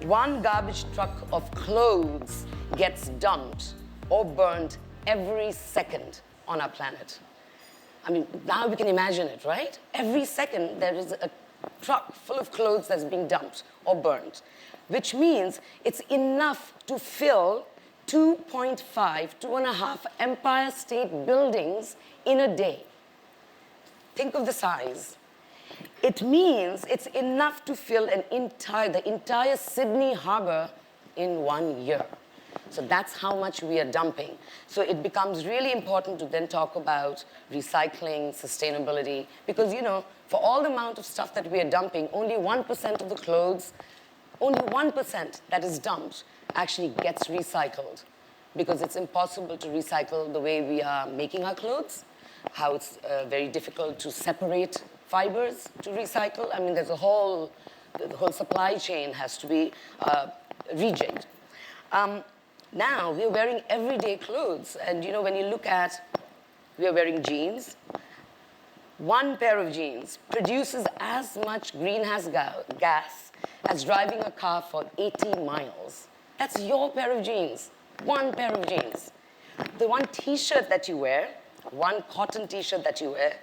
one garbage truck of clothes gets dumped or burned every second on our planet. I mean, now we can imagine it, right? Every second there is a truck full of clothes that's being dumped or burned, which means it's enough to fill 2.5 Empire State Buildings in a day. Think of the size. It means it's enough to fill the entire Sydney Harbor in 1 year. So that's how much we are dumping. So it becomes really important to then talk about recycling, sustainability, because, you know, for all the amount of stuff that we are dumping, only 1% of the clothes, only 1% that is dumped actually gets recycled, because it's impossible to recycle the way we are making our clothes, how it's very difficult to separate fibers to recycle. I mean, the whole supply chain has to be rejigged. Now, we're wearing everyday clothes. And, you know, when you look at, we're wearing jeans. One pair of jeans produces as much greenhouse gas as driving a car for 80 miles. That's your pair of jeans, one pair of jeans. The one T-shirt that you wear, one cotton T-shirt that you wear,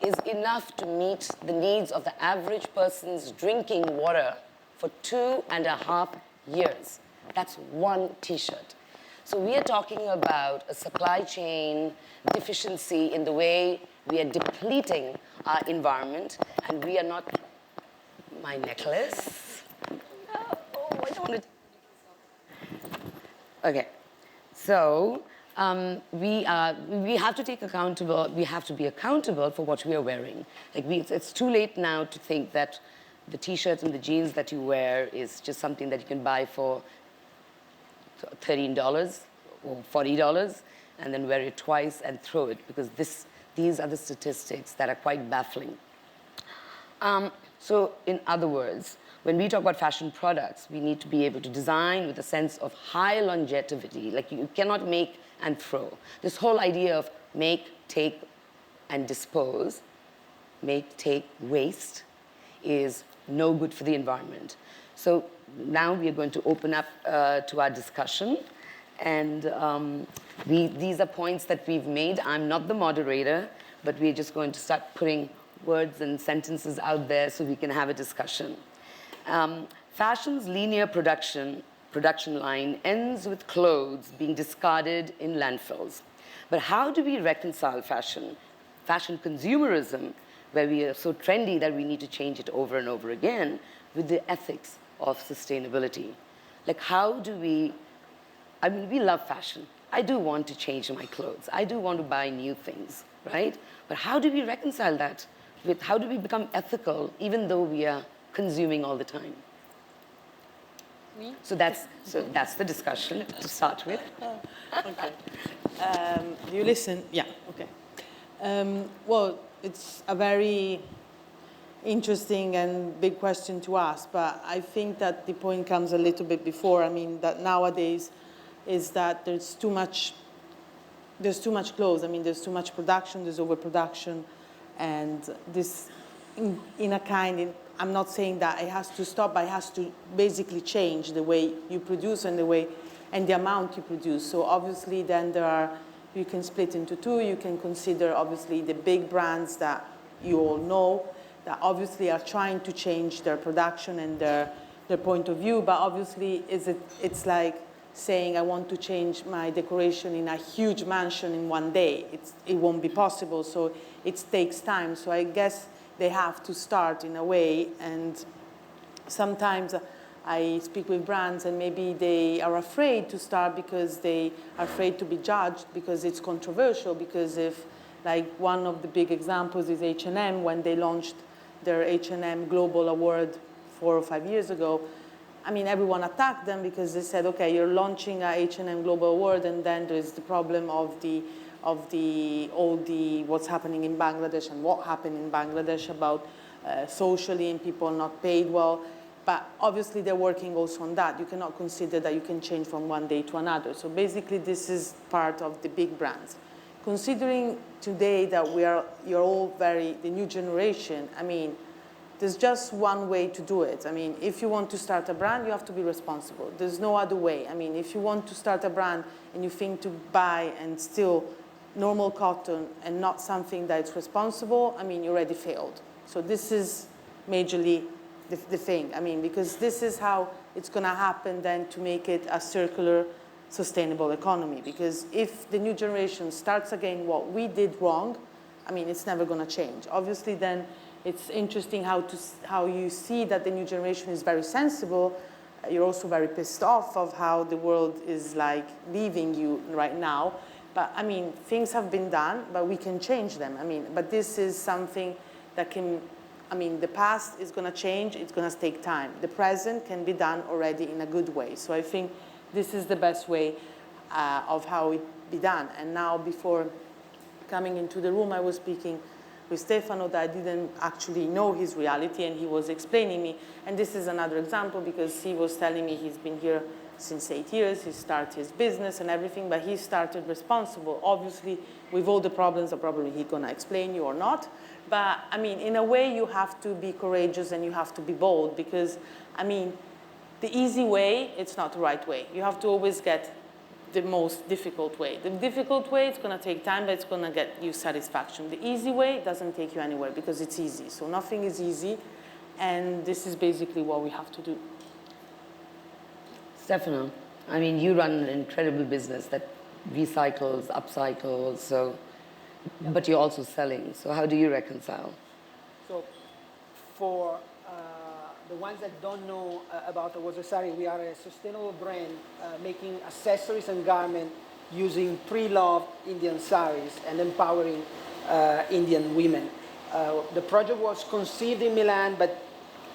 is enough to meet the needs of the average person's drinking water for 2.5 years. That's one T-shirt. So we are talking about a supply chain deficiency in the way we are depleting our environment, and we are not, my necklace. Oh, I don't want to. Okay, so we have to take accountable. We have to be accountable for what we are wearing. Like it's too late now to think that the T-shirts and the jeans that you wear is just something that you can buy for $13 or $40 and then wear it twice and throw it, because these are the statistics that are quite baffling. So in other words, when we talk about fashion products, we need to be able to design with a sense of high longevity. Like you cannot make and throw. This whole idea of make, take, and dispose, make, take, waste, is no good for the environment. So now we are going to open up to our discussion. And these are points that we've made. I'm not the moderator, but we're just going to start putting words and sentences out there so we can have a discussion. Fashion's linear production line ends with clothes being discarded in landfills. But how do we reconcile fashion consumerism, where we are so trendy that we need to change it over and over again, with the ethics of sustainability? Like, how do we, I mean, we love fashion. I do want to change my clothes. I do want to buy new things, right? But how do we reconcile that with, how do we become ethical even though we are consuming all the time? So that's the discussion to start with. Okay. Do you listen? Yeah, okay. Well, it's a very interesting and big question to ask, but I think that the point comes a little bit before. I mean, that nowadays is that there's too much clothes. I mean, there's too much production, there's overproduction, and this, in a kind, I'm not saying that it has to stop, but it has to basically change the way you produce and the amount you produce. So obviously then you can split into two. You can consider obviously the big brands that you all know that obviously are trying to change their production and their point of view, but obviously it's like saying I want to change my decoration in a huge mansion in one day. It won't be possible, so it takes time. So I guess they have to start in a way, and sometimes I speak with brands and maybe they are afraid to start because they are afraid to be judged because it's controversial, because if, like one of the big examples is H&M, when they launched their H&M Global Award 4 or 5 years ago, I mean, everyone attacked them because they said, okay, you're launching a H&M Global Award, and then there's the problem of what's happening in Bangladesh and what happened in Bangladesh about socially and people not paid well. But obviously they're working also on that. You cannot consider that you can change from one day to another. So basically this is part of the big brands. Considering today that you're all the new generation, I mean, There's just one way to do it. I mean, if you want to start a brand, you have to be responsible. There's no other way. I mean, if you want to start a brand and you think to buy and steal normal cotton and not something that's responsible, I mean, you already failed. So this is majorly the thing. I mean, because this is how it's going to happen then to make it a circular, sustainable economy. Because if the new generation starts again what we did wrong, I mean, it's never going to change. Obviously, then it's interesting how you see that the new generation is very sensible. You're also very pissed off of how the world is like leaving you right now. But I mean, things have been done, but we can change them. I mean, but this is something that can, I mean, the past is going to change. It's going to take time. The present can be done already in a good way. So I think this is the best way of how it be done. And now, before coming into the room, I was speaking with Steffano that I didn't actually know his reality, and he was explaining me. And this is another example, because he was telling me he's been here since 8 years, he started his business and everything, but he started responsible, obviously, with all the problems that probably he's gonna explain you or not. But I mean, in a way, you have to be courageous and you have to be bold, because I mean, the easy way, it's not the right way. You have to always get the most difficult way. The difficult way, it's going to take time, but it's going to get you satisfaction. The easy way doesn't take you anywhere because it's easy. So nothing is easy, and this is basically what we have to do. Steffano, I mean, you run an incredible business that recycles, upcycles, so, but you're also selling. So how do you reconcile? So for the ones that don't know about Sari, we are a sustainable brand making accessories and garments using pre-loved Indian saris and empowering Indian women. The project was conceived in Milan, but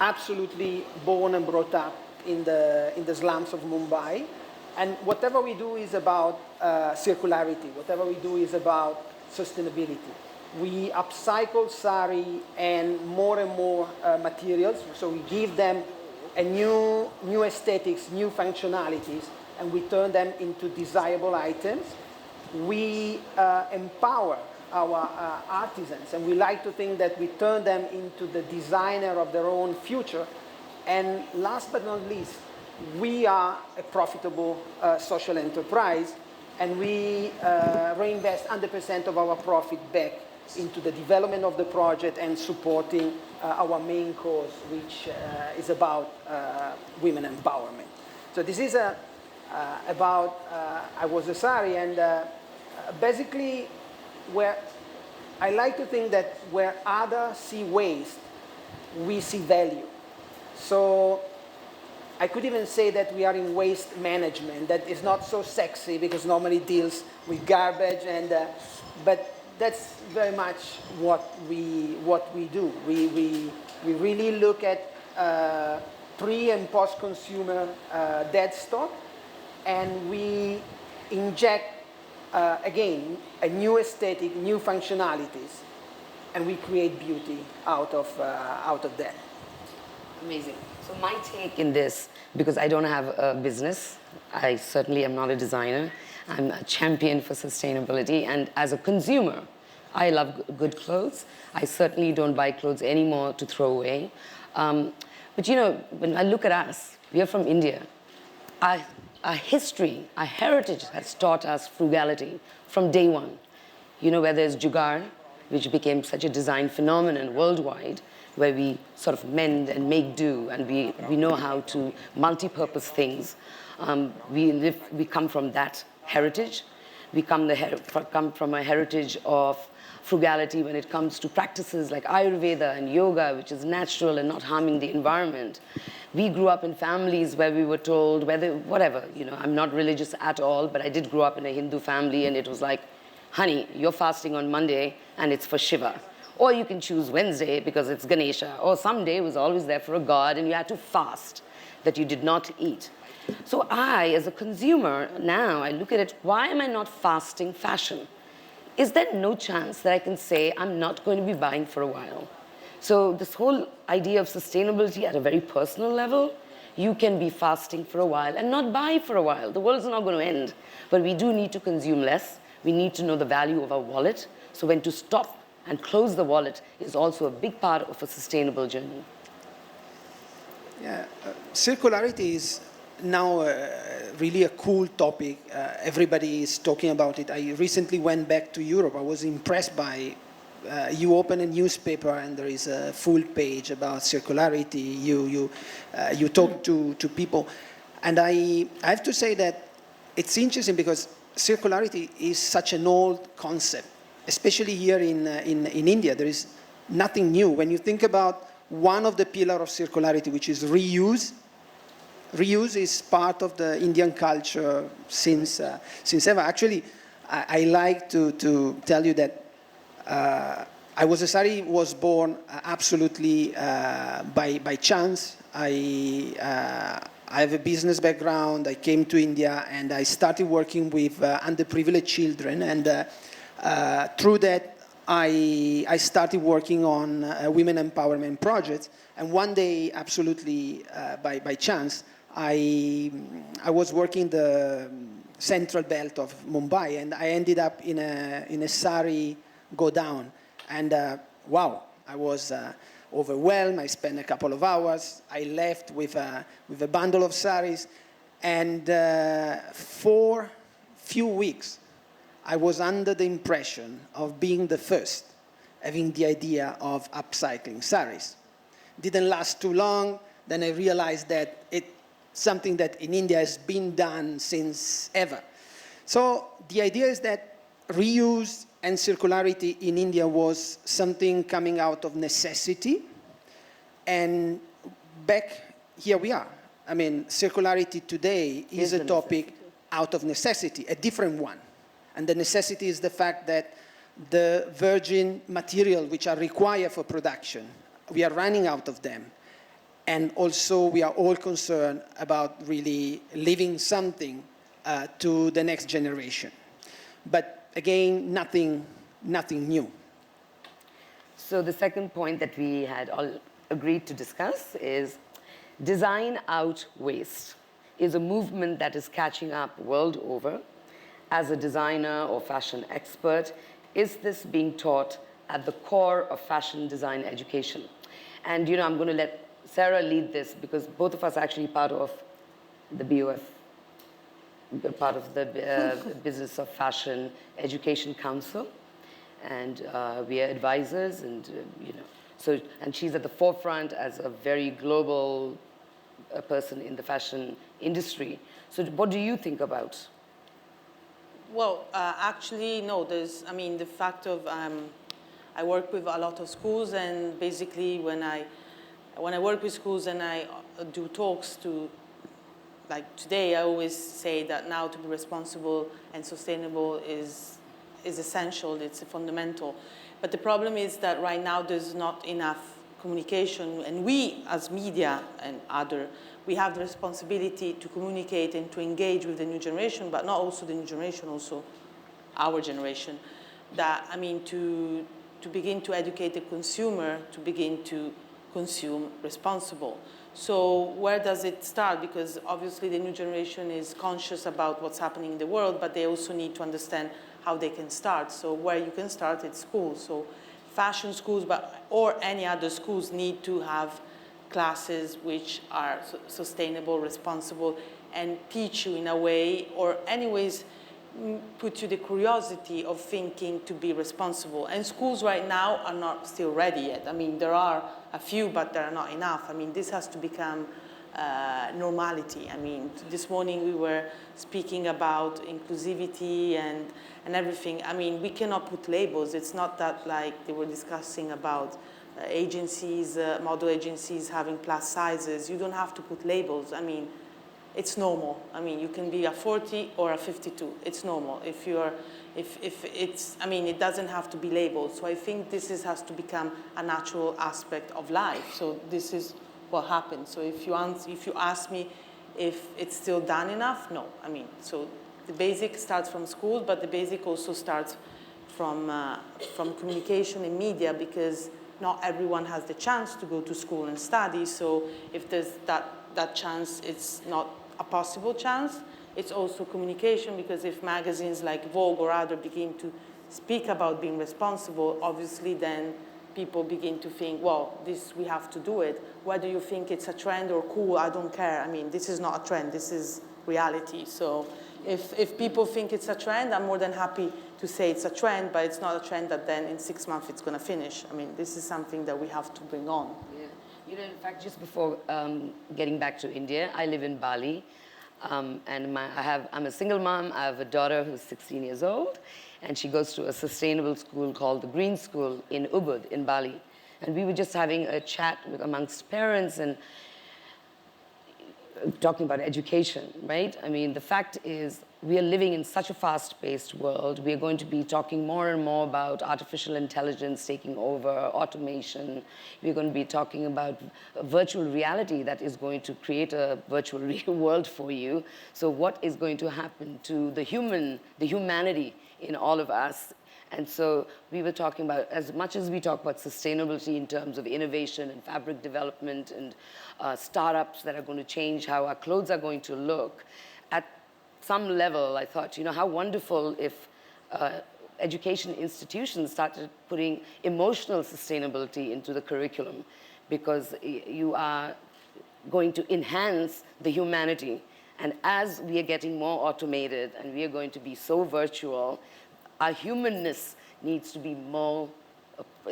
absolutely born and brought up in the slums of Mumbai. And whatever we do is about circularity. Whatever we do is about sustainability. We upcycle sari and more materials, so we give them a new aesthetics, new functionalities, and we turn them into desirable items. We empower our artisans, and we like to think that we turn them into the designer of their own future. And last but not least, we are a profitable social enterprise, and we reinvest 100% of our profit back into the development of the project and supporting our main cause, which is about women empowerment. So this is about Sari, and basically where I like to think that where others see waste, we see value. So I could even say that we are in waste management. That is not so sexy because normally it deals with garbage, and but that's very much what we do. We really look at pre and post consumer dead stock, and we inject again a new aesthetic, new functionalities, and we create beauty out of that. Amazing. So my take in this, because I don't have a business, I certainly am not a designer. I'm a champion for sustainability, and as a consumer, I love good clothes. I certainly don't buy clothes anymore to throw away. But you know, when I look at us, we are from India. Our history, our heritage has taught us frugality from day one. You know, whether it's jugaad, which became such a design phenomenon worldwide, where we sort of mend and make do, and we know how to multi-purpose things. We come from that heritage. We come from a heritage of frugality when it comes to practices like Ayurveda and yoga, which is natural and not harming the environment. We grew up in families where we were told, whatever, you know, I'm not religious at all, but I did grow up in a Hindu family, and it was like, honey, you're fasting on Monday and it's for Shiva. Or you can choose Wednesday because it's Ganesha. Or someday was always there for a god and you had to fast, that you did not eat. So I, as a consumer, now I look at it, why am I not fasting fashion? Is there no chance that I can say I'm not going to be buying for a while? So this whole idea of sustainability at a very personal level, you can be fasting for a while and not buy for a while. The world's not going to end, but we do need to consume less. We need to know the value of our wallet. So when to stop and close the wallet is also a big part of a sustainable journey. Yeah, circularity is now really a cool topic. Everybody is talking about it. I recently went back to Europe. I was impressed by, you open a newspaper and there is a full page about circularity. You talk to people. And I have to say that it's interesting because circularity is such an old concept, especially here in India. There is nothing new. When you think about one of the pillars of circularity, which is reuse, reuse is part of the Indian culture since ever. Actually, I like to tell you that Sari was born absolutely by chance. I have a business background. I came to India and I started working with underprivileged children. And through that, I started working on women empowerment projects. And one day, absolutely by chance, I was working the central belt of Mumbai, and I ended up in a Sari go down. And wow, I was overwhelmed. I spent a couple of hours. I left with a bundle of saris, and for few weeks, I was under the impression of being the first, having the idea of upcycling saris. Didn't last too long. Then I realized that it's something that in India has been done since ever. So the idea is that reuse and circularity in India was something coming out of necessity. And back here we are. I mean, circularity today is a topic out of necessity, a different one. And the necessity is the fact that the virgin material which are required for production, we are running out of them. And also we are all concerned about really leaving something to the next generation. But again, nothing new. So the second point that we had all agreed to discuss is design out waste is a movement that is catching up world over. As a designer or fashion expert, is this being taught at the core of fashion design education? And I'm going to let Sara lead this because both of us are actually part of the BOF, part of the Business of Fashion Education Council, and we are advisors, and so, and she's at the forefront as a very global person in the fashion industry. So what do you think about? Well, actually, no, the fact of, I work with a lot of schools, and basically when I work with schools and I do talks to, like today, I always say that now to be responsible and sustainable is essential, it's fundamental. But the problem is that right now there's not enough communication, and we as media and other, we have the responsibility to communicate and to engage with the new generation, but not also the new generation, also our generation. To begin to educate the consumer to begin to consume responsible. So where does it start? Because obviously the new generation is conscious about what's happening in the world, but they also need to understand how they can start. So where you can start at schools. So fashion schools, or any other schools need to have classes which are sustainable, responsible, and teach you in a way, or anyways, put you the curiosity of thinking to be responsible. And schools right now are not still ready yet. I mean, there are a few, but there are not enough. I mean, this has to become normality. I mean, this morning we were speaking about inclusivity and everything. I mean, we cannot put labels. It's not that like they were discussing about agencies, model agencies having plus sizes. You don't have to put labels. I mean, it's normal. I mean, you can be a 40 or a 52. It's normal. If it's, I mean, it doesn't have to be labeled. So I think this has to become a natural aspect of life. So this is what happens. So if you ask me if it's still done enough, no. I mean, so the basic starts from school, but the basic also starts from communication and media, because not everyone has the chance to go to school and study. So if there's that chance, it's not a possible chance. It's also communication, because if magazines like Vogue or other begin to speak about being responsible, obviously then people begin to think, well, we have to do it. Whether you think it's a trend or cool, I don't care. I mean, this is not a trend, this is reality. So if people think it's a trend, I'm more than happy to say it's a trend, but it's not a trend that then in 6 months it's going to finish. I mean, this is something that we have to bring on. Yeah. You know, in fact, just before getting back to India, I live in Bali. And I'm a single mom. I have a daughter who's 16 years old, and she goes to a sustainable school called the Green School in Ubud in Bali. And we were just having a chat amongst parents and talking about education, right? I mean, the fact is we are living in such a fast-paced world. We are going to be talking more and more about artificial intelligence taking over, automation. We're going to be talking about virtual reality that is going to create a virtual real world for you. So what is going to happen to the humanity in all of us? And so we were talking about, as much as we talk about sustainability in terms of innovation and fabric development and startups that are going to change how our clothes are going to look, at some level, I thought, you know, how wonderful if education institutions started putting emotional sustainability into the curriculum, because you are going to enhance the humanity. And as we are getting more automated and we are going to be so virtual, our humanness needs to be more,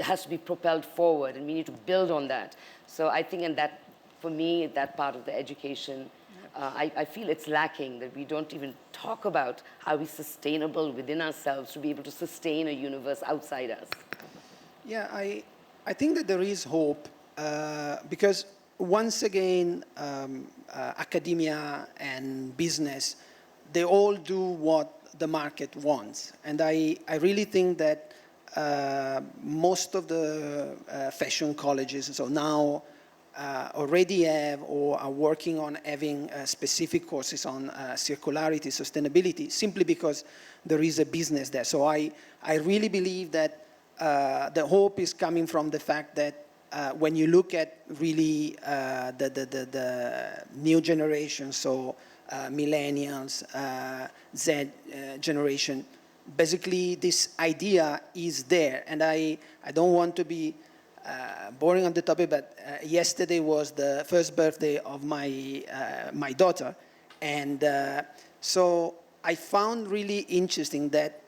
has to be propelled forward, and we need to build on that. So I think, and that, for me, that part of the education, I feel it's lacking, that we don't even talk about how we're sustainable within ourselves to be able to sustain a universe outside us. Yeah, I think that there is hope, because once again, academia and business, they all do what the market wants. And I really think that most of the fashion colleges so now already have or are working on having specific courses on circularity, sustainability, simply because there is a business there. So I really believe that the hope is coming from the fact that when you look at really the new generation, so millennials, Z generation, basically this idea is there. And I don't want to be boring on the topic, but yesterday was the first birthday of my daughter. And so I found really interesting that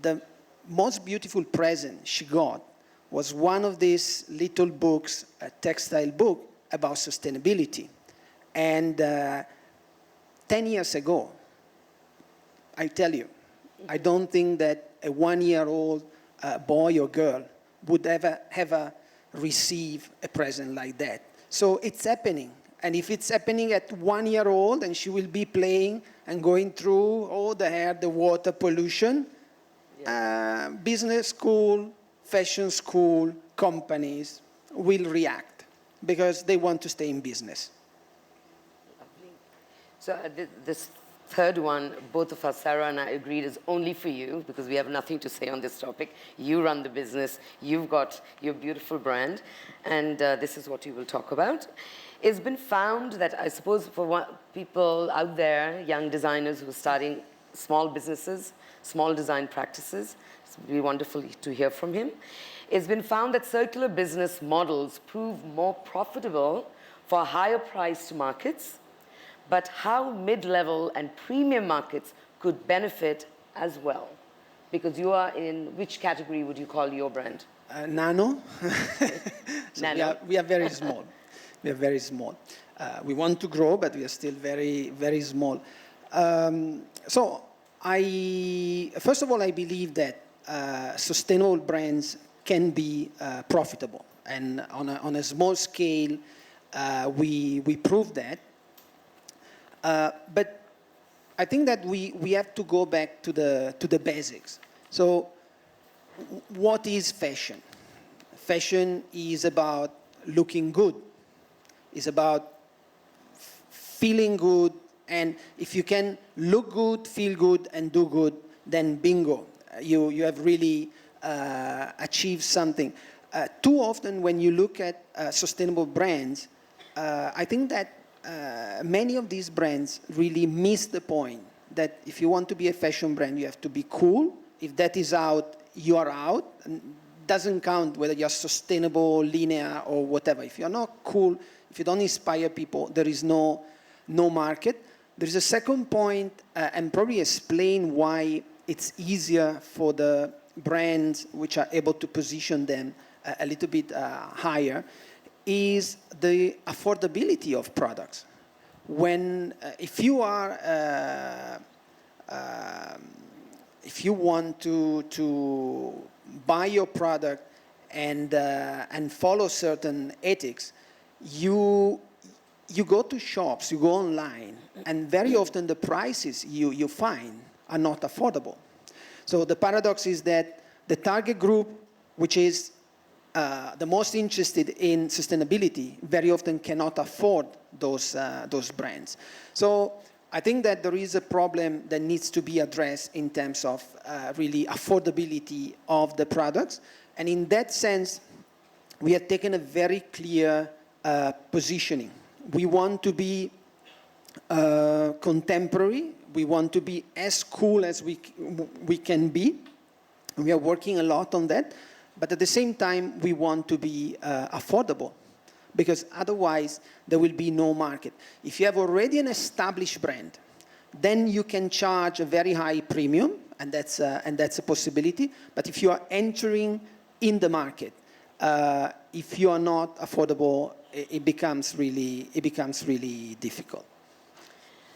the most beautiful present she got was one of these little books, a textile book about sustainability. And 10 years ago, I tell you, I don't think that a 1-year-old boy or girl would ever receive a present like that. So it's happening. And if it's happening at 1 year old and she will be playing and going through all the air, the water pollution, business school, fashion school, companies will react because they want to stay in business. So this third one, both of us, Sara and I, agreed is only for you, because we have nothing to say on this topic. You run the business, you've got your beautiful brand, and this is what you will talk about. It's been found that, I suppose, for people out there, young designers who are starting small businesses, small design practices, it'd be wonderful to hear from him. It's been found that circular business models prove more profitable for higher priced markets, but how mid-level and premium markets could benefit as well. Because you are in, which category would you call your brand? Nano. So Nano. We are very small. We are very small. We want to grow, but we are still very, very small. So first of all, I believe that sustainable brands can be profitable. And on a small scale, we prove that. But I think that we have to go back to the basics. So what is fashion? Fashion is about looking good. It's about feeling good. And if you can look good, feel good, and do good, then bingo, you have really achieved something. Too often when you look at sustainable brands, I think that many of these brands really miss the point that if you want to be a fashion brand, you have to be cool. If that is out, you are out. Doesn't count whether you're sustainable, linear, or whatever. If you're not cool, if you don't inspire people, there is no market. There is a second point, and probably explain why it's easier for the brands which are able to position them a little bit higher, is the affordability of products. When, if you want to buy your product and follow certain ethics, you go to shops, you go online, and very often the prices you find are not affordable. So the paradox is that the target group, which is the most interested in sustainability, very often cannot afford those brands. So I think that there is a problem that needs to be addressed in terms of really affordability of the products. And in that sense, we have taken a very clear positioning. We want to be contemporary. We want to be as cool as we can be. We are working a lot on that. But at the same time, we want to be affordable, because otherwise there will be no market. If you have already an established brand, then you can charge a very high premium, and that's a possibility. But if you are entering in the market, if you are not affordable, it becomes really difficult.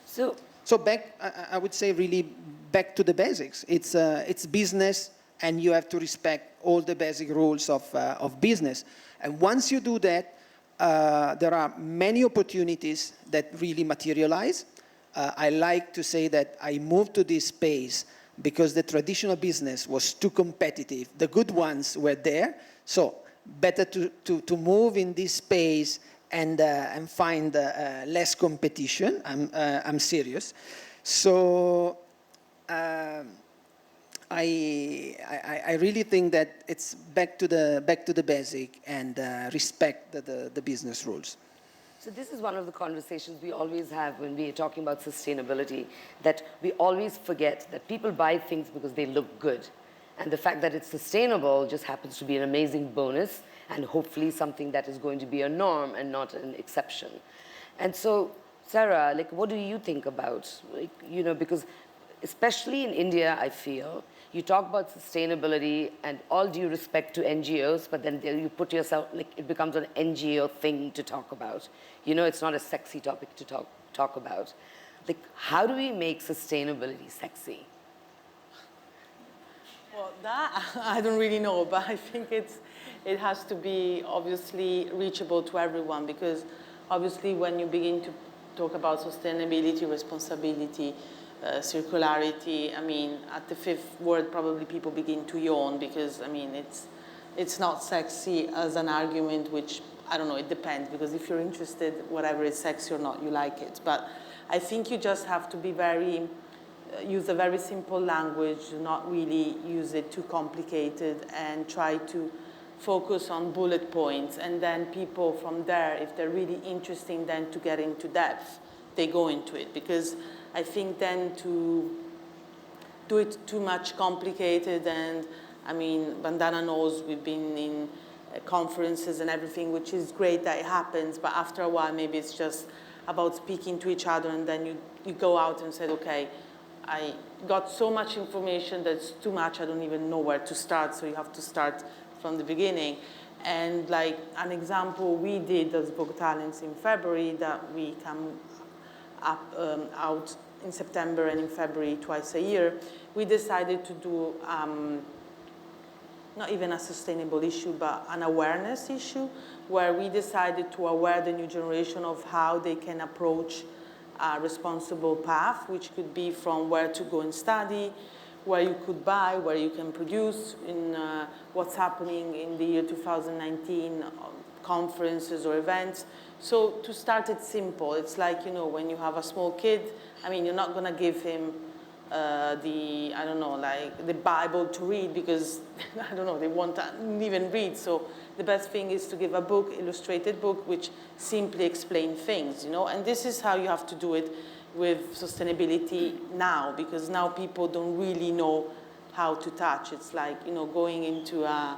So back, I would say, really back to the basics. It's business, and you have to respect all the basic rules of business. And once you do that, there are many opportunities that really materialize. I like to say that I moved to this space because the traditional business was too competitive. The good ones were there, so better to move in this space and find less competition. I'm serious. So I really think that it's back to the basic and respect the business rules. So this is one of the conversations we always have when we are talking about sustainability, that we always forget that people buy things because they look good. And the fact that it's sustainable just happens to be an amazing bonus, and hopefully something that is going to be a norm and not an exception. And so, Sara, like, what do you think about, like, you know, because especially in India, I feel, you talk about sustainability and all due respect to NGOs, but then you put yourself, like, it becomes an NGO thing to talk about. You know, it's not a sexy topic to talk about. Like, how do we make sustainability sexy? Well, that I don't really know, but I think it has to be obviously reachable to everyone, because obviously when you begin to talk about sustainability, responsibility, circularity, I mean, at the fifth word, probably people begin to yawn, because, I mean, it's not sexy as an argument, which, I don't know, it depends, because if you're interested, whatever is sexy or not, you like it. But I think you just have to be use a very simple language, not really use it too complicated, and try to focus on bullet points. And then people from there, if they're really interested then to get into depth, they go into it. Because I think then to do it too much complicated, and I mean, Bandana knows we've been in conferences and everything, which is great that it happens, but after a while maybe it's just about speaking to each other, and then you go out and say, okay, I got so much information that's too much, I don't even know where to start, so you have to start from the beginning. And like an example we did as Vogue Talents in February, that we come up, out in September and in February twice a year, we decided to do not even a sustainable issue, but an awareness issue, where we decided to aware the new generation of how they can approach a responsible path, which could be from where to go and study, where you could buy, where you can produce, in what's happening in the year 2019, conferences or events. So to start it simple, it's like, you know, when you have a small kid, I mean, you're not gonna give him I don't know, like the Bible to read, because, I don't know, they won't even read. So the best thing is to give a book, illustrated book, which simply explain things, you know. And this is how you have to do it with sustainability now, because now people don't really know how to touch. It's like, you know, going into a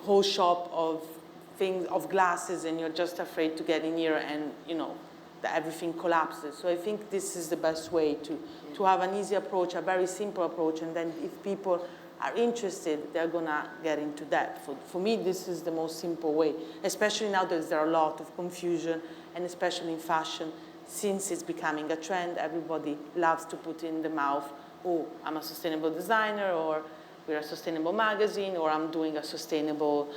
whole shop of things, of glasses, and you're just afraid to get in here and, you know, that everything collapses. So I think this is the best way to have an easy approach, a very simple approach, and then if people are interested, they're gonna get into that. For me, this is the most simple way, especially now that there are a lot of confusion, and especially in fashion, since it's becoming a trend, everybody loves to put in the mouth, oh, I'm a sustainable designer, or we're a sustainable magazine, or I'm doing a sustainable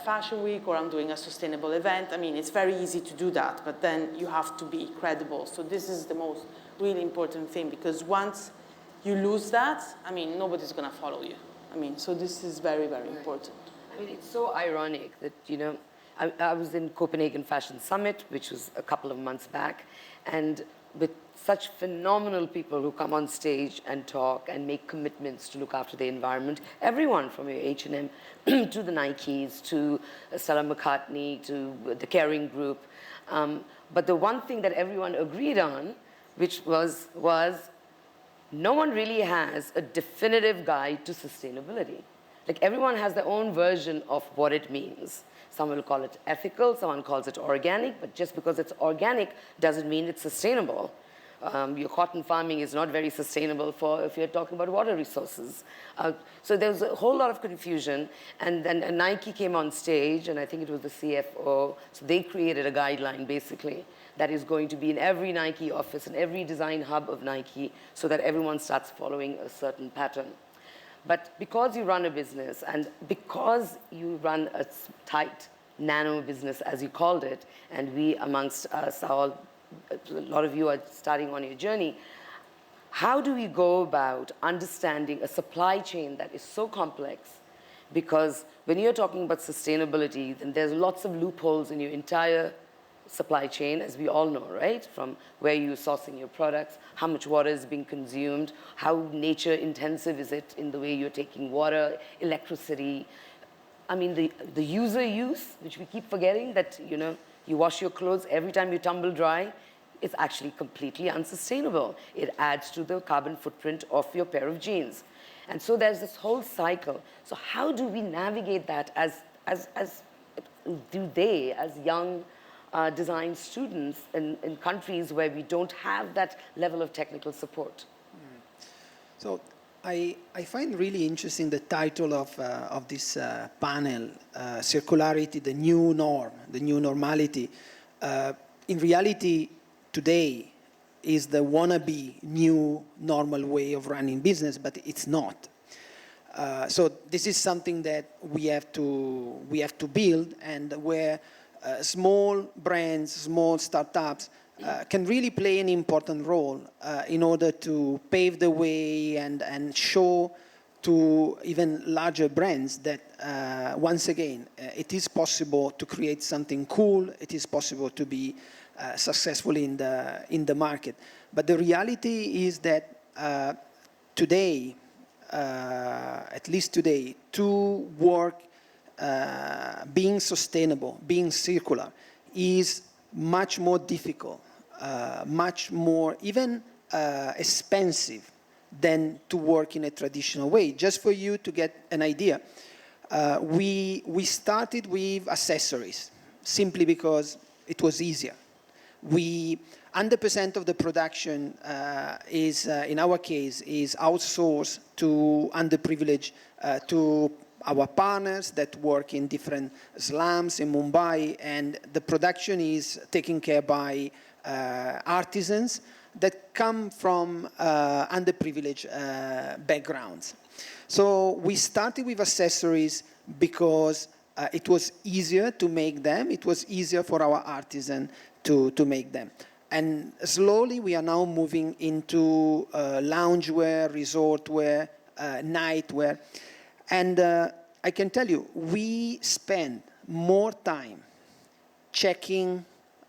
fashion week, or I'm doing a sustainable event. I mean, it's very easy to do that, but then you have to be credible. So this is the most really important thing, because once you lose that, I mean, nobody's gonna follow you. I mean, so this is very, very important. I mean, it's so ironic that, you know, I was in Copenhagen Fashion Summit, which was a couple of months back, and with such phenomenal people who come on stage and talk and make commitments to look after the environment, everyone from your H&M to the Nikes, to Stella McCartney, to the Caring Group. But the one thing that everyone agreed on, which was no one really has a definitive guide to sustainability. Like, everyone has their own version of what it means. Some will call it ethical, someone calls it organic, but just because it's organic doesn't mean it's sustainable. Your cotton farming is not very sustainable if you're talking about water resources. So there was a whole lot of confusion, and then Nike came on stage, and I think it was the CFO, so they created a guideline, basically, that is going to be in every Nike office and every design hub of Nike, so that everyone starts following a certain pattern. But because you run a business, and because you run a tight nano business, as you called it, and we amongst us, a lot of you are starting on your journey, how do we go about understanding a supply chain that is so complex? Because when you're talking about sustainability, then there's lots of loopholes in your entire supply chain, as we all know, right? From where you're sourcing your products, how much water is being consumed, how nature intensive is it in the way you're taking water, electricity. I mean, the user use, which we keep forgetting, that, you know, you wash your clothes every time you tumble dry, it's actually completely unsustainable. It adds to the carbon footprint of your pair of jeans. And so there's this whole cycle. So how do we navigate that as young design students in countries where we don't have that level of technical support? So I find really interesting the title of this panel, Circularity, the new norm, the new normality. In reality, today is the wannabe new normal way of running business, but it's not. So this is something that we have to build, and where small brands, small startups can really play an important role in order to pave the way and show to even larger brands that, once again, it is possible to create something cool, it is possible to be successful in the market. But the reality is that today, at least today, to work being sustainable, being circular, is much more difficult, much more even expensive than to work in a traditional way. Just for you to get an idea, we started with accessories simply because it was easier. 100% of the production is, in our case, is outsourced to underprivileged, to our partners that work in different slums in Mumbai, and the production is taken care by artisans that come from underprivileged backgrounds. So we started with accessories because it was easier to make them. It was easier for our artisan to make them. And slowly we are now moving into loungewear, resortwear, nightwear. And I can tell you, we spend more time checking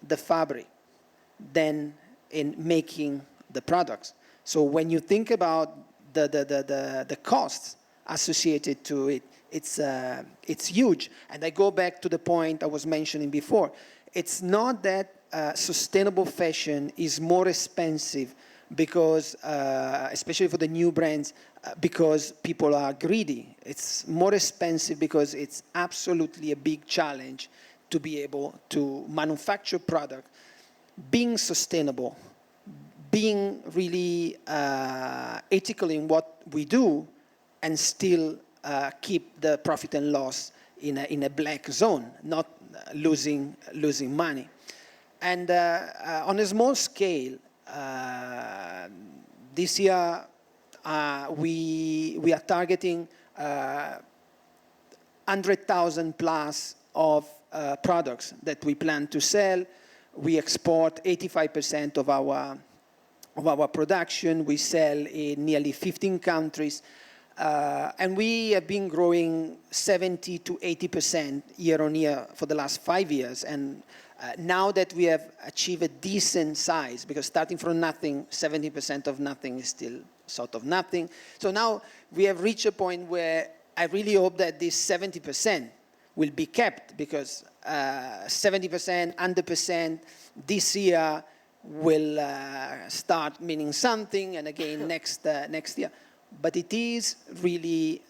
the fabric than in making the products. So when you think about the costs associated to it, it's huge. And I go back to the point I was mentioning before. It's not that sustainable fashion is more expensive because, especially for the new brands, because people are greedy. It's more expensive because it's absolutely a big challenge to be able to manufacture product, being sustainable, being really ethical in what we do, and still keep the profit and loss in a black zone, not losing money. And on a small scale, this year we are targeting 100,000 plus of products that we plan to sell. We export 85% of our production. We sell in nearly 15 countries. And we have been growing 70 to 80% year on year for the last 5 years. And now that we have achieved a decent size, because starting from nothing, 70% of nothing is still sort of nothing. So now we have reached a point where I really hope that this 70% will be kept, because 70%, 100% this year will start meaning something, and again next year. But it is really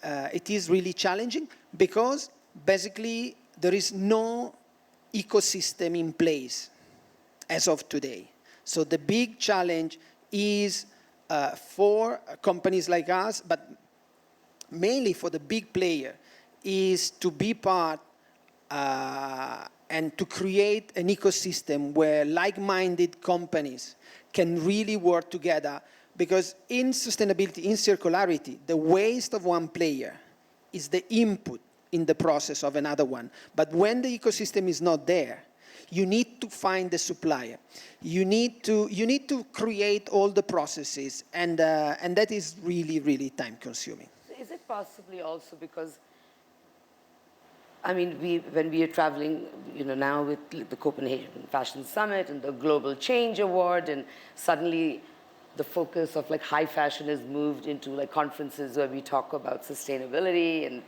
challenging, because basically there is no ecosystem in place as of today. So the big challenge is for companies like us, but mainly for the big player, is to be part and to create an ecosystem where like-minded companies can really work together. Because in sustainability, in circularity, the waste of one player is the input in the process of another one. But when the ecosystem is not there, you need to find the supplier. You need to create all the processes, and that is really, really time-consuming. Is it possibly also because, I mean, when we are traveling, now with the Copenhagen Fashion Summit and the Global Change Award, and suddenly the focus of high fashion has moved into conferences where we talk about sustainability and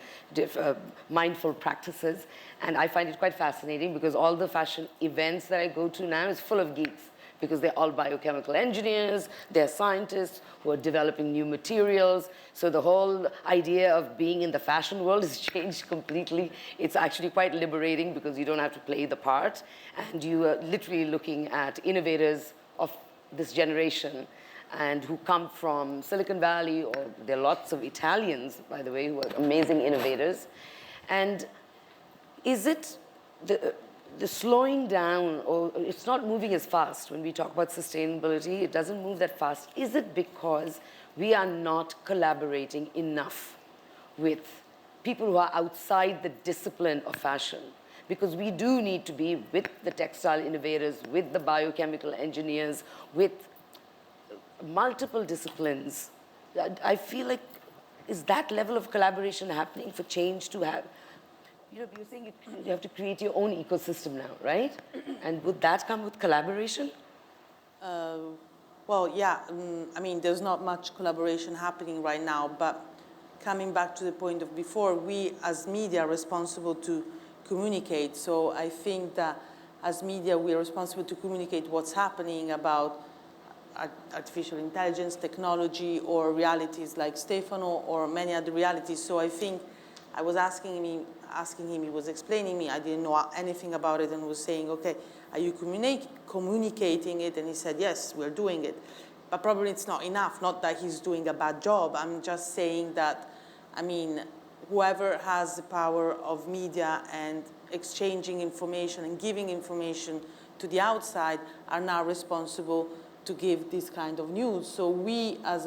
mindful practices. And I find it quite fascinating, because all the fashion events that I go to now is full of geeks, because they're all biochemical engineers, they're scientists who are developing new materials. So the whole idea of being in the fashion world has changed completely. It's actually quite liberating, because you don't have to play the part, and you are literally looking at innovators of this generation, and who come from Silicon Valley, or there are lots of Italians, by the way, who are amazing innovators. And is it the slowing down, or it's not moving as fast when we talk about sustainability? It doesn't move that fast. Is it because we are not collaborating enough with people who are outside the discipline of fashion? Because we do need to be with the textile innovators, with the biochemical engineers, with multiple disciplines. I feel like, is that level of collaboration happening for change to have? You're saying you have to create your own ecosystem now, right? And would that come with collaboration? Well, yeah. I mean, there's not much collaboration happening right now, but coming back to the point of before, we as media are responsible to communicate. So I think that as media, we are responsible to communicate what's happening about artificial intelligence, technology, or realities like Steffano, or many other realities. So I think I was asking him, he was explaining me, I didn't know anything about it, and was saying, okay, are you communicating it? And he said, yes, we're doing it. But probably it's not enough, not that he's doing a bad job. I'm just saying that, I mean, whoever has the power of media and exchanging information and giving information to the outside are now responsible to give this kind of news. So we, as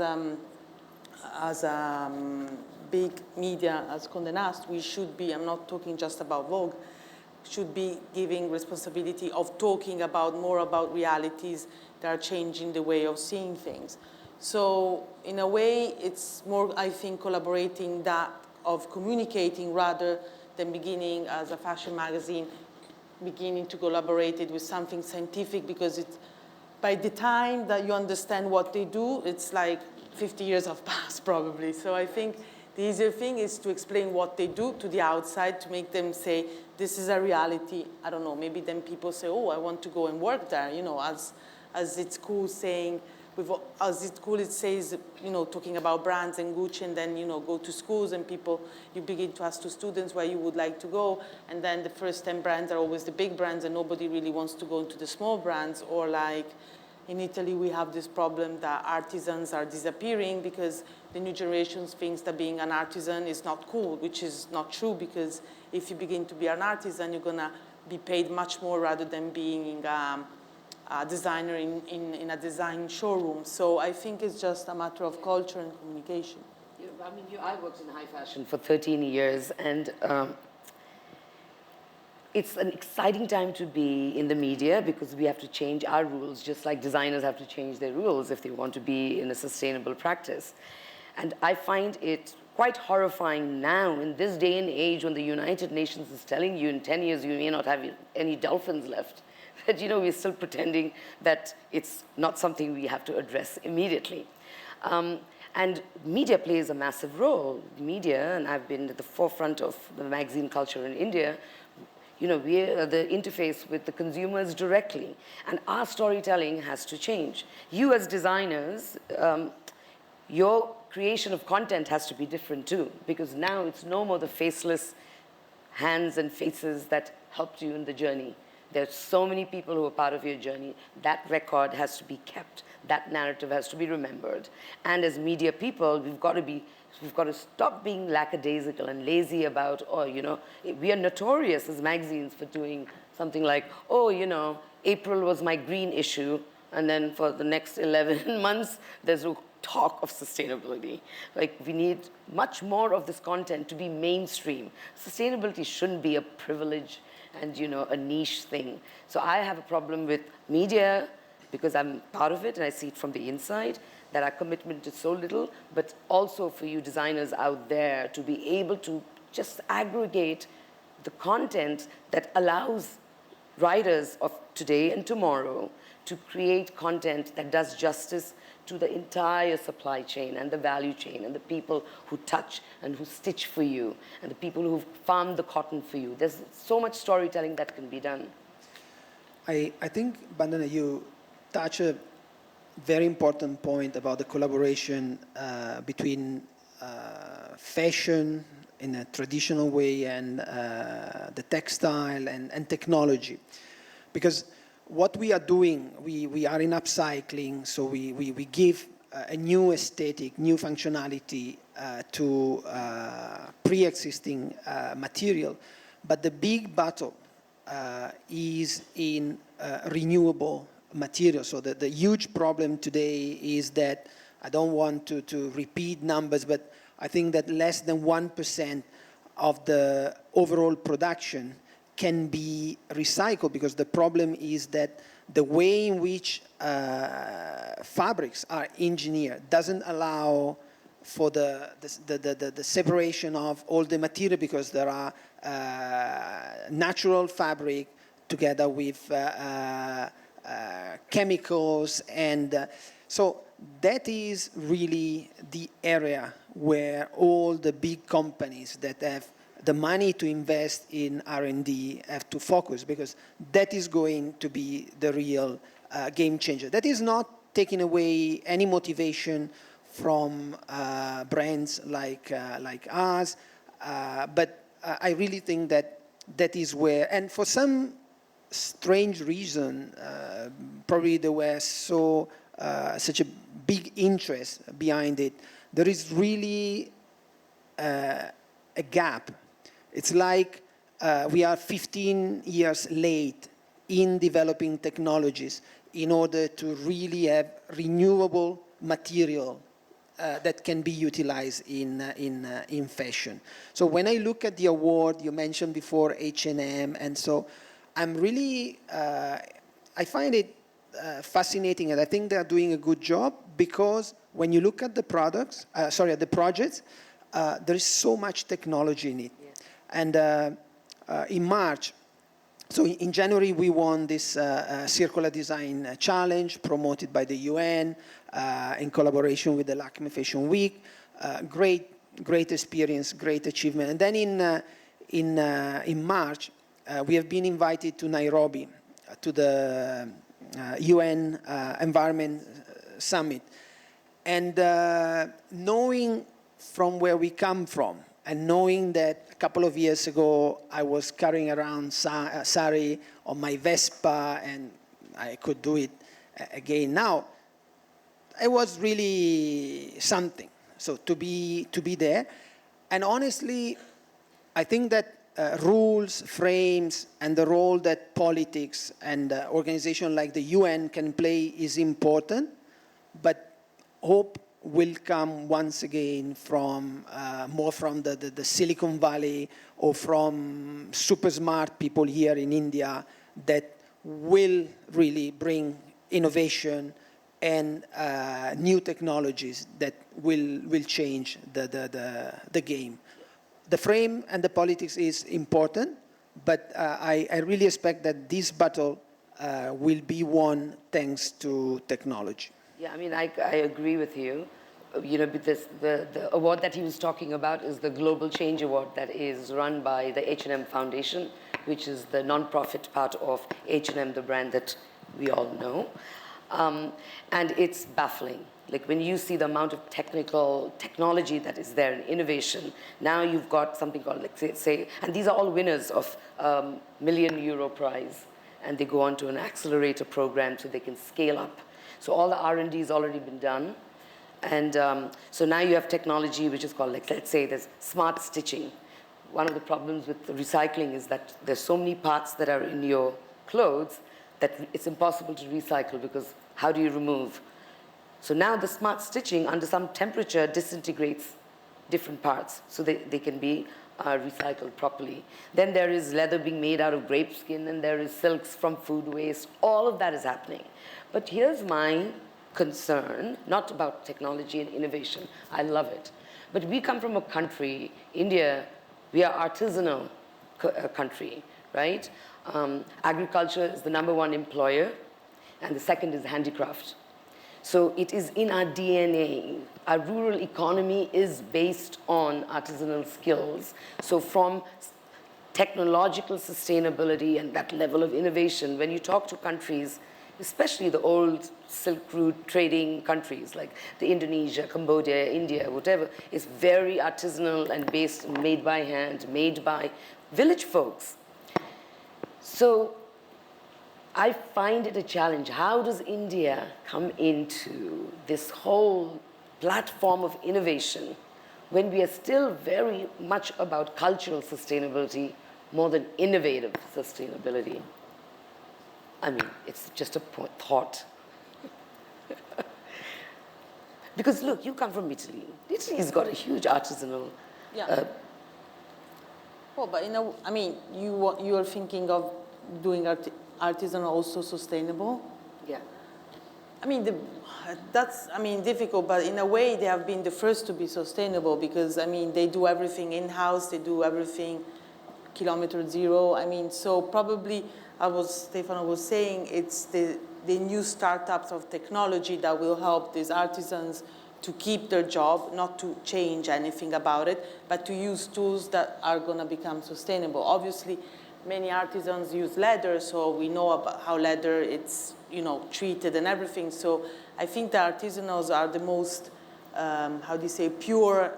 big media, as Condé Nast, we should be, I'm not talking just about Vogue, should be giving responsibility of talking about more about realities that are changing the way of seeing things. So in a way, it's more, I think, collaborating that of communicating rather than beginning as a fashion magazine, beginning to collaborate it with something scientific, because it's, by the time that you understand what they do, it's like 50 years have passed probably. So I think the easier thing is to explain what they do to the outside, to make them say, this is a reality. I don't know, maybe then people say, oh, I want to go and work there, as it's cool saying, with, as it cool, it says, you know, talking about brands and Gucci, and then, you know, go to schools and people, you begin to ask to students where you would like to go, and then the first 10 brands are always the big brands and nobody really wants to go into the small brands. Or like in Italy, we have this problem that artisans are disappearing because the new generation thinks that being an artisan is not cool, which is not true, because if you begin to be an artisan, you're gonna be paid much more rather than being a designer in a design showroom. So I think it's just a matter of culture and communication. You know, I mean, I worked in high fashion for 13 years, and it's an exciting time to be in the media because we have to change our rules, just like designers have to change their rules if they want to be in a sustainable practice. And I find it quite horrifying now in this day and age when the United Nations is telling you in 10 years you may not have any dolphins left, that, you know, we're still pretending that it's not something we have to address immediately. And media plays a massive role. Media, and I've been at the forefront of the magazine culture in India, you know, we are the interface with the consumers directly, and our storytelling has to change. You as designers, your creation of content has to be different too, because now it's no more the faceless hands and faces that helped you in the journey. There's so many people who are part of your journey. That record has to be kept. That narrative has to be remembered. And as media people, we've got to stop being lackadaisical and lazy about, oh, you know, we are notorious as magazines for doing something like, oh, you know, April was my green issue, and then for the next 11 months, there's no talk of sustainability. Like, we need much more of this content to be mainstream. Sustainability shouldn't be a privilege and, you know, a niche thing. So I have a problem with media because I'm part of it and I see it from the inside, that our commitment is so little, but also for you designers out there to be able to just aggregate the content that allows writers of today and tomorrow to create content that does justice to the entire supply chain and the value chain and the people who touch and who stitch for you and the people who farm the cotton for you. There's so much storytelling that can be done. I think, Bandana, you touch a very important point about the collaboration between fashion in a traditional way and the textile and technology. Because what we are doing, we are in upcycling, so we give a new aesthetic, new functionality to pre-existing material. But the big battle is in renewable material. So the huge problem today is that, I don't want to repeat numbers, but I think that less than 1% of the overall production can be recycled, because the problem is that the way in which fabrics are engineered doesn't allow for the separation of all the material, because there are natural fabric together with chemicals, and so that is really the area where all the big companies that have the money to invest in R&D have to focus, because that is going to be the real game changer. That is not taking away any motivation from brands like us, but I really think that that is where, and for some strange reason, probably there was such a big interest behind it, there is really a gap. It's like we are 15 years late in developing technologies in order to really have renewable material that can be utilized in fashion. So when I look at the award, you mentioned before H&M, and so I'm really, I find it fascinating, and I think they're doing a good job, because when you look at the products, at the projects, there is so much technology in it. And in March, so in January, we won this Circular Design Challenge promoted by the UN in collaboration with the Lakme Fashion Week. Great experience, great achievement. And then in March, we have been invited to Nairobi to the UN Environment summit. And knowing from where we come from, and knowing that a couple of years ago I was carrying around Sari on my Vespa, and I could do it again now, it was really something. So to be there, and honestly, I think that rules, frames, and the role that politics and organizations like the UN can play is important, but hope will come once again from more from the Silicon Valley or from super smart people here in India that will really bring innovation and new technologies that will change the game. The frame and the politics is important, but I really expect that this battle will be won thanks to technology. Yeah, I mean, I agree with you. You know, because the award that he was talking about is the Global Change Award that is run by the H&M Foundation, which is the non-profit part of H&M, the brand that we all know. And it's baffling. Like when you see the amount of technology that is there and innovation, now you've got something called, like say, and these are all winners of €1 million prize, and they go on to an accelerator program so they can scale up. So all the R&D has already been done. And so now you have technology which is called, like, let's say there's smart stitching. One of the problems with the recycling is that there's so many parts that are in your clothes that it's impossible to recycle, because how do you remove? So now the smart stitching under some temperature disintegrates different parts so they can be recycled properly. Then there is leather being made out of grape skin, and there is silks from food waste. All of that is happening. But here's my concern, not about technology and innovation. I love it. But we come from a country, India, we are artisanal country, right? Agriculture is the #1 employer, and the second is handicraft. So it is in our DNA. Our rural economy is based on artisanal skills. So from technological sustainability and that level of innovation, when you talk to countries, especially the old Silk Route trading countries like the Indonesia, Cambodia, India, whatever, is very artisanal and based, made by hand, made by village folks. So I find it a challenge. How does India come into this whole platform of innovation when we are still very much about cultural sustainability more than innovative sustainability? I mean, it's just a thought. Because look, you come from Italy. Italy's got a huge artisanal. Yeah. Well, but I mean, you are thinking of doing artisanal also sustainable. Yeah. I mean, that's difficult, but in a way they have been the first to be sustainable, because I mean they do everything in-house, they do everything kilometer zero. I mean, so probably Steffano was saying, it's the new startups of technology that will help these artisans to keep their job, not to change anything about it, but to use tools that are going to become sustainable. Obviously, many artisans use leather, so we know about how leather it's treated and everything. So I think the artisanals are the most, pure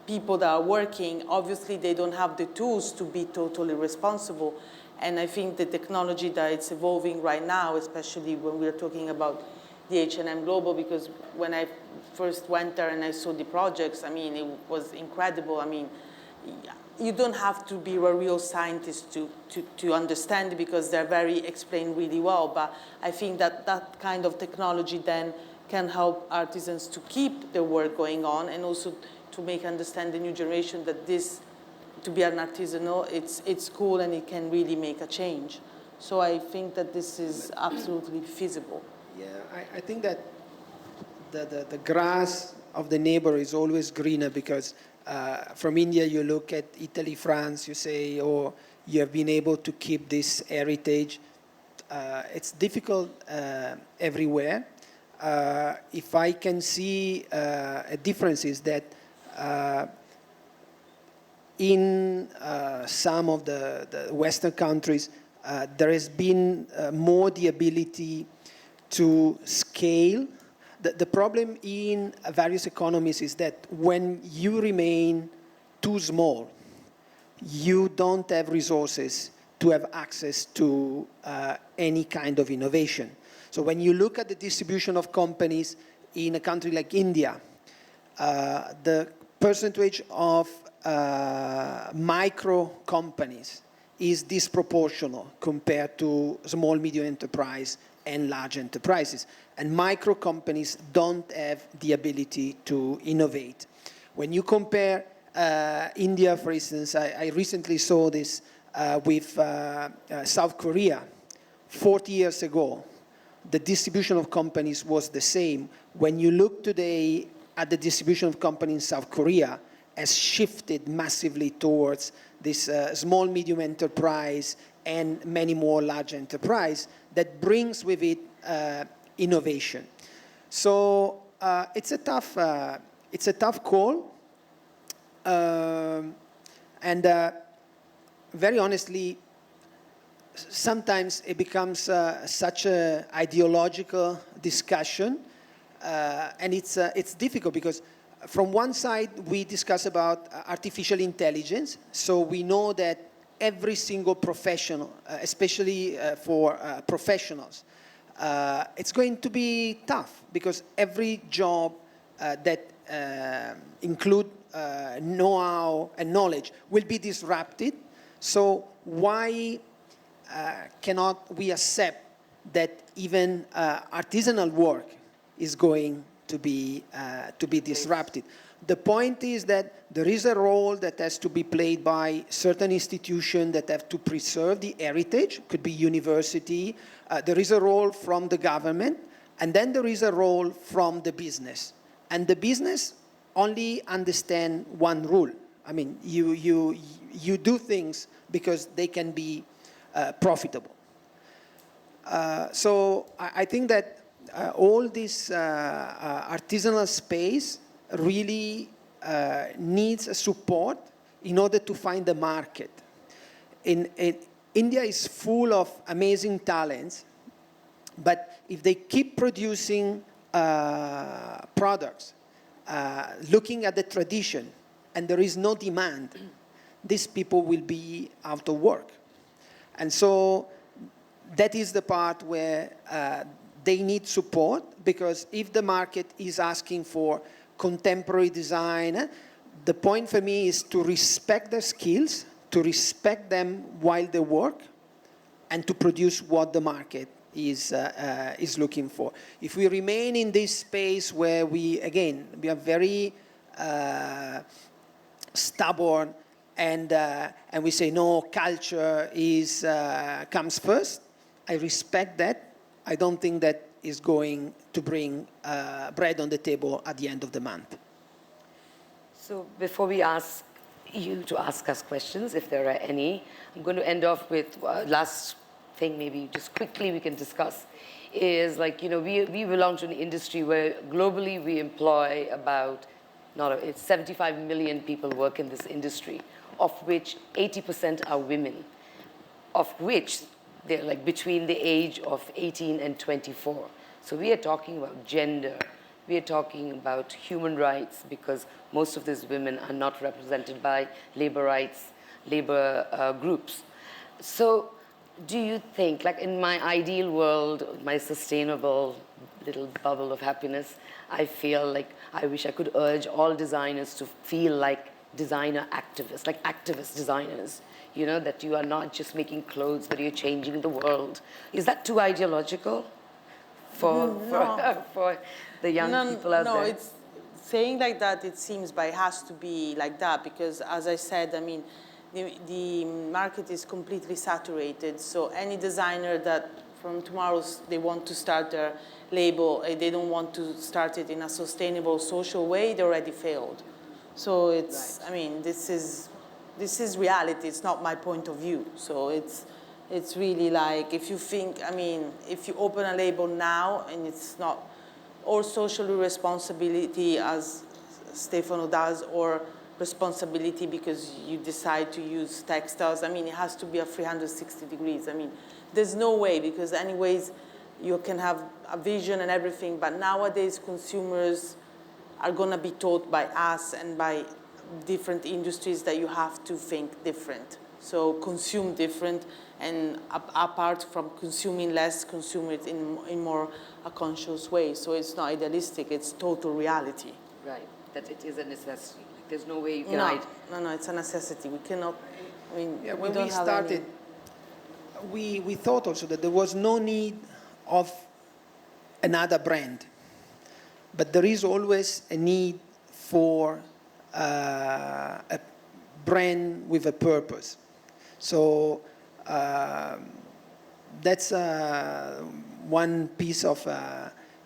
people that are working. Obviously, they don't have the tools to be totally responsible. And I think the technology that it's evolving right now, especially when we're talking about the H&M Global, because when I first went there and I saw the projects, I mean, it was incredible. I mean, you don't have to be a real scientist to understand it, because they're explained really well. But I think that kind of technology then can help artisans to keep their work going on, and also to make understand the new generation that to be an artisanal, it's cool and it can really make a change. So I think that this is absolutely feasible. Yeah, I think that the grass of the neighbor is always greener, because from India you look at Italy, France, you say, oh, you have been able to keep this heritage. It's difficult everywhere. If I can see a difference is that in some of the Western countries, there has been more the ability to scale the problem in various economies is that when you remain too small, you don't have resources to have access to any kind of innovation. So when you look at the distribution of companies in a country like India, the percentage of micro companies is disproportional compared to small, medium enterprise and large enterprises. And micro companies don't have the ability to innovate. When you compare India, for instance, I recently saw this with South Korea. 40 years ago, the distribution of companies was the same. When you look today at the distribution of companies in South Korea, has shifted massively towards this small, medium enterprise and many more large enterprise that brings with it innovation. So it's a tough call. And very honestly, sometimes it becomes such an ideological discussion, and it's difficult because from one side we discuss about artificial intelligence, so we know that every single professional, especially for professionals, it's going to be tough because every job that include know-how and knowledge will be disrupted. So why cannot we accept that even artisanal work is going to be disrupted? The point is that there is a role that has to be played by certain institutions that have to preserve the heritage, could be university. There is a role from the government, and then there is a role from the business. And the business only understand one rule. I mean, you do things because they can be profitable. So I think that all this artisanal space really needs a support in order to find the market. India is full of amazing talents, but if they keep producing products, looking at the tradition, and there is no demand, these people will be out of work. And so that is the part where they need support, because if the market is asking for contemporary design, the point for me is to respect their skills, to respect them while they work, and to produce what the market is looking for. If we remain in this space where we are very stubborn and we say no, culture comes first, I respect that. I don't think that is going to bring bread on the table at the end of the month. So before we ask you to ask us questions, if there are any, I'm going to end off with last thing maybe just quickly we can discuss is, like, you know, we belong to an industry where globally we employ about, it's 75 million people work in this industry, of which 80% are women, of which they're like between the age of 18 and 24. So we are talking about gender. We are talking about human rights, because most of these women are not represented by labor rights, labor groups. So do you think, like in my ideal world, my sustainable little bubble of happiness, I feel like I wish I could urge all designers to feel like designer activists, like activist designers, you know, that you are not just making clothes, but you're changing the world. Is that too ideological for the young people out there? No, it's saying like that, it seems, but it has to be like that, because as I said, I mean, the market is completely saturated, so any designer that from tomorrow they want to start their label, they don't want to start it in a sustainable social way, they already failed. So it's, right. I mean, this is reality. It's not my point of view. So it's really like, if you think, I mean, if you open a label now and it's not or social responsibility as Steffano does, or responsibility because you decide to use textiles, I mean, it has to be a 360 degrees. I mean, there's no way, because anyways, you can have a vision and everything, but nowadays consumers are going to be taught by us and by different industries that you have to think different. So consume different, and apart from consuming less, consume it in more a conscious way. So it's not idealistic, it's total reality. Right, that it is a necessity. Like, there's no way you can hide. No, it's a necessity. We cannot, I mean, Yeah, we when don't we have started, we thought also that there was no need of another brand, but there is always a need for a brand with a purpose. So that's one piece of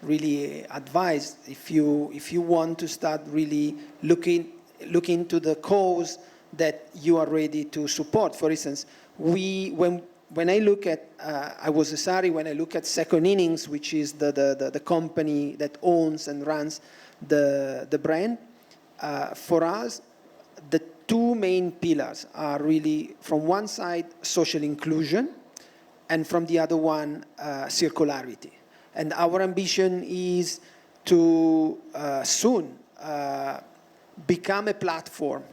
really advice. If you want to start really looking into the cause that you are ready to support. For instance, when I look at I was a Sari, when I look at Second Innings, which is the company that owns and runs the brand, for us, the two main pillars are really, from one side, social inclusion, and from the other one, circularity. And our ambition is to soon become a platform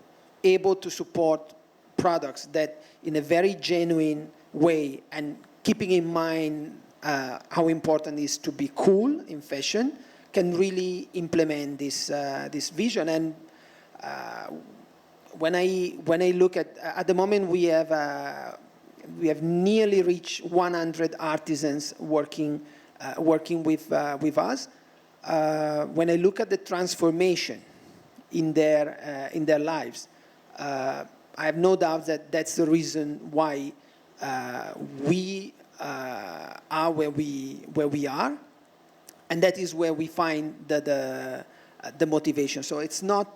able to support products that, in a very genuine way, and keeping in mind how important it is to be cool in fashion, can really implement this vision. And when I look at the moment, we have nearly reached 100 artisans working with us. When I look at the transformation in their lives, I have no doubt that that's the reason why we are where we are, and that is where we find the motivation. So it's not.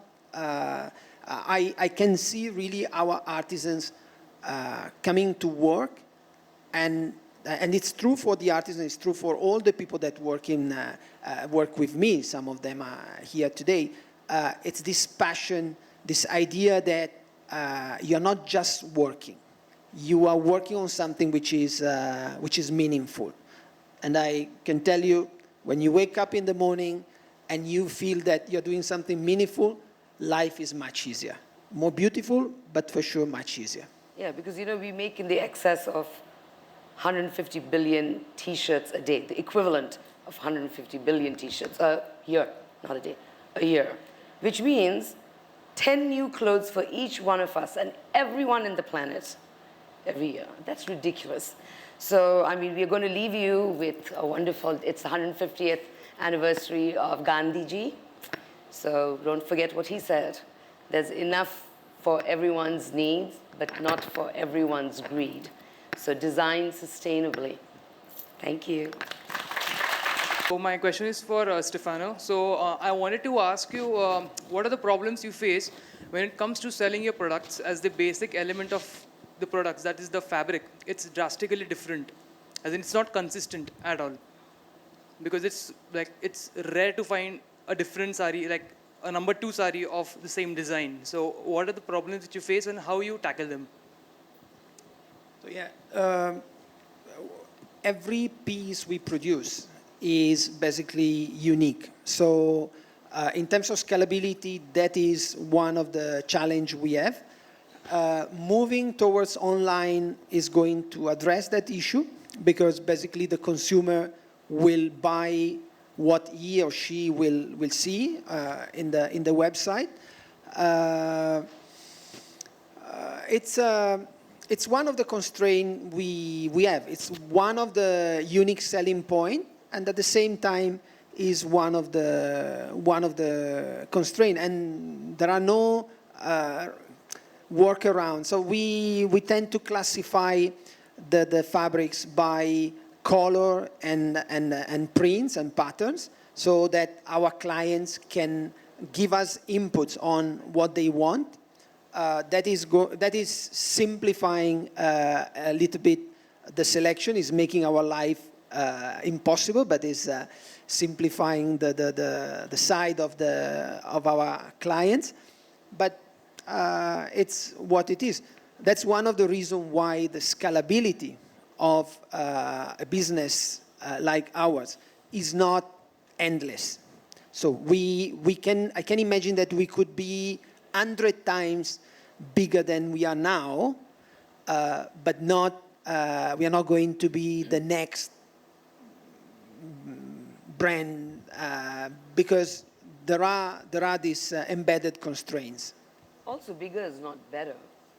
I can see really our artisans coming to work, and it's true for the artisans. It's true for all the people that work with me. Some of them are here today. It's this passion, this idea that you're not just working. You are working on something which is meaningful. And I can tell you, when you wake up in the morning and you feel that you're doing something meaningful, life is much easier. More beautiful, but for sure much easier. Yeah, because, we make in the excess of 150 billion T-shirts a day, the equivalent of 150 billion T-shirts a year, not a day, a year, which means 10 new clothes for each one of us and everyone in the planet every year. That's ridiculous. So, we're going to leave you with a wonderful, it's the 150th anniversary of Gandhiji. So don't forget what he said. There's enough for everyone's needs, but not for everyone's greed. So design sustainably. Thank you. So my question is for Steffano. So I wanted to ask you, what are the problems you face when it comes to selling your products as the basic element of the products, that is the fabric? It's drastically different, as in it's not consistent at all. Because it's rare to find a different sari, like a number 2 sari of the same design. So what are the problems that you face and how you tackle them? So every piece we produce is basically unique. So in terms of scalability, that is one of the challenge we have. Moving towards online is going to address that issue, because basically the consumer will buy what he or she will see in the website. It's one of the constraints we have. It's one of the unique selling point, and at the same time is one of the constraints. And there are no workarounds. So we tend to classify the fabrics by color and prints and patterns, so that our clients can give us inputs on what they want. That is simplifying a little bit the selection, is making our life impossible, but is simplifying the side of our clients. But it's what it is. That's one of the reasons why the scalability of a business like ours is not endless. So I can imagine that we could be 100 times bigger than we are now, but we are not going to be the next brand because there are these embedded constraints. Also, bigger is not better.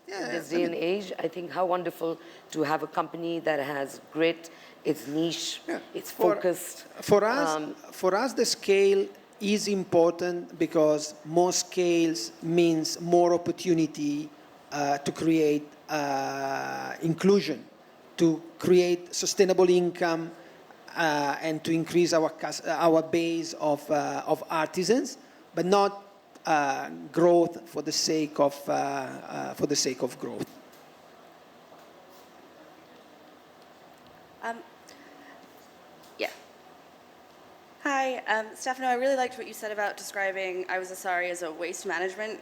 Yeah, In this day and age, I think how wonderful to have a company that has grit, it's niche, it's focused. For us, the scale is important because more scales means more opportunity to create inclusion, to create sustainable income, and to increase our base of artisans, but not growth for the sake of growth. Yeah. Hi, Stefano, I really liked what you said about describing I Was a Sari as a waste management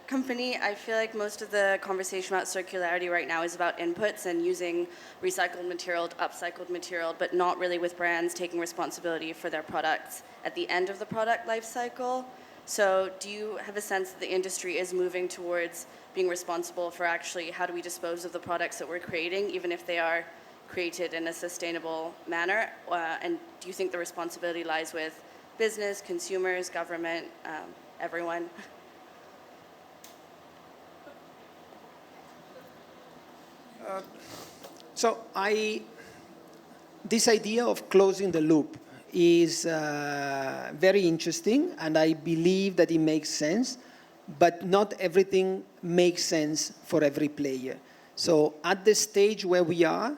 company. I feel like most of the conversation about circularity right now is about inputs and using recycled material, upcycled material, but not really with brands taking responsibility for their products at the end of the product life cycle. So do you have a sense that the industry is moving towards being responsible for actually how do we dispose of the products that we're creating, even if they are created in a sustainable manner? And do you think the responsibility lies with business, consumers, government, everyone? So this idea of closing the loop is very interesting, and I believe that it makes sense, but not everything makes sense for every player. So at the stage where we are,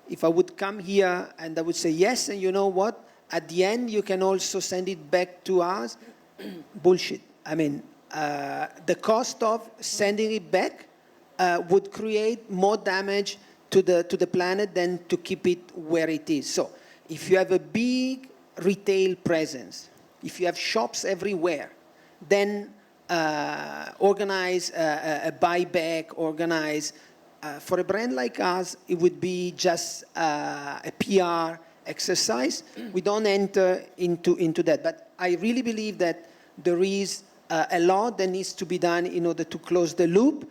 if I would come here and I would say, yes, and you know what, at the end you can also send it back to us, bullshit. I mean, the cost of sending it back would create more damage to the planet than to keep it where it is. So if you have a big retail presence, if you have shops everywhere, then organize a buyback, for a brand like us, it would be just a PR exercise. We don't enter into that. But I really believe that there is a lot that needs to be done in order to close the loop.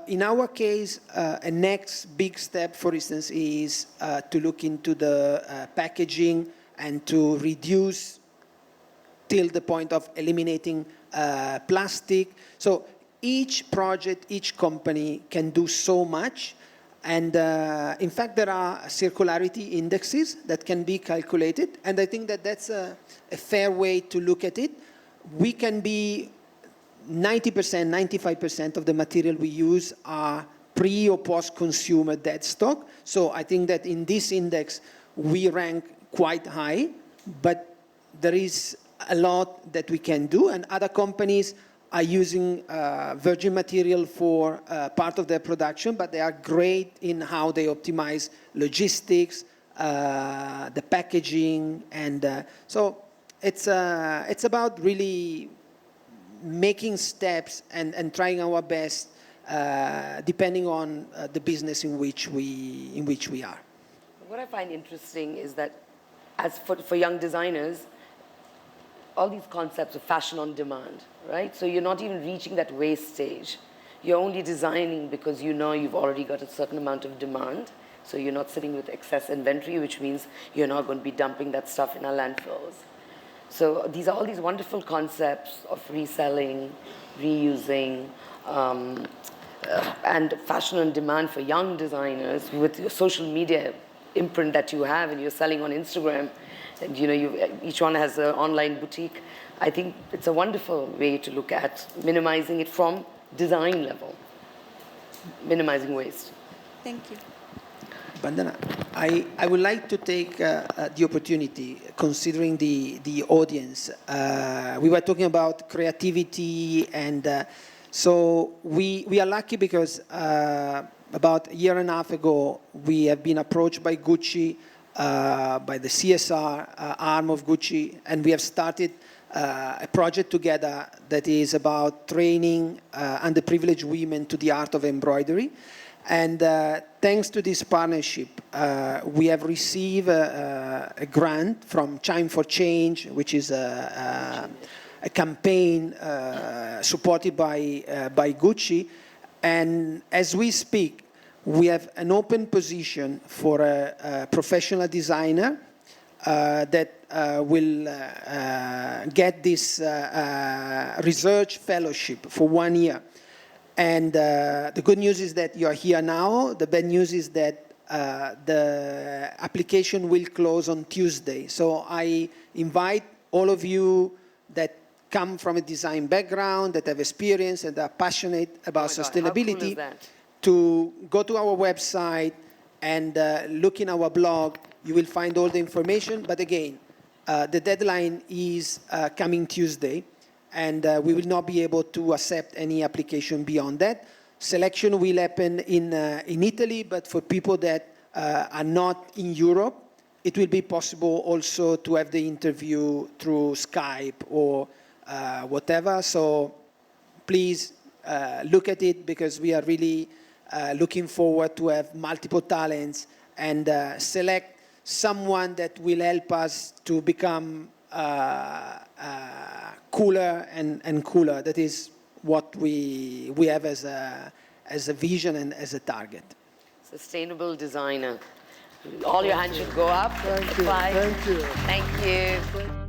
In our case, a next big step, for instance, is to look into the packaging and to reduce till the point of eliminating plastic. So each project, each company can do so much. And in fact, there are circularity indexes that can be calculated. And I think that that's a fair way to look at it. We can be 90%, 95% of the material we use are pre or post-consumer dead stock. So I think that in this index, we rank quite high, but there is a lot that we can do. And other companies are using virgin material for part of their production, but they are great in how they optimize logistics, the packaging. And so it's about really making steps and trying our best depending on the business in which we are. What I find interesting is that as for young designers, all these concepts of fashion on demand, right? So you're not even reaching that waste stage. You're only designing because you know you've already got a certain amount of demand. So you're not sitting with excess inventory, which means you're not going to be dumping that stuff in our landfills. So these are all these wonderful concepts of reselling, reusing, and fashion on demand for young designers with your social media imprint that you have and you're selling on Instagram. And each one has an online boutique. I think it's a wonderful way to look at minimizing it from design level, minimizing waste. Thank you. Bandana, I would like to take the opportunity, considering the audience. We were talking about creativity, and so we are lucky because about a year and a half ago, we have been approached by Gucci, by the CSR arm of Gucci, and we have started a project together that is about training underprivileged women to the art of embroidery. And thanks to this partnership, we have received a grant from Chime for Change, which is a campaign supported by Gucci. And as we speak, we have an open position for a professional designer that will get this research fellowship for 1 year. And the good news is that you are here now. The bad news is that the application will close on Tuesday. So I invite all of you that come from a design background, that have experience and are passionate about sustainability, to go to our website and look in our blog. You will find all the information. But again, the deadline is coming Tuesday, and we will not be able to accept any application beyond that. Selection will happen in Italy, but for people that are not in Europe, it will be possible also to have the interview through Skype or whatever. So please look at it, because we are really looking forward to have multiple talents and select someone that will help us to become cooler and cooler. That is what we have as a vision and as a target. Sustainable designer. All your hands should go up. Thank you. Bye. Thank you. Thank you.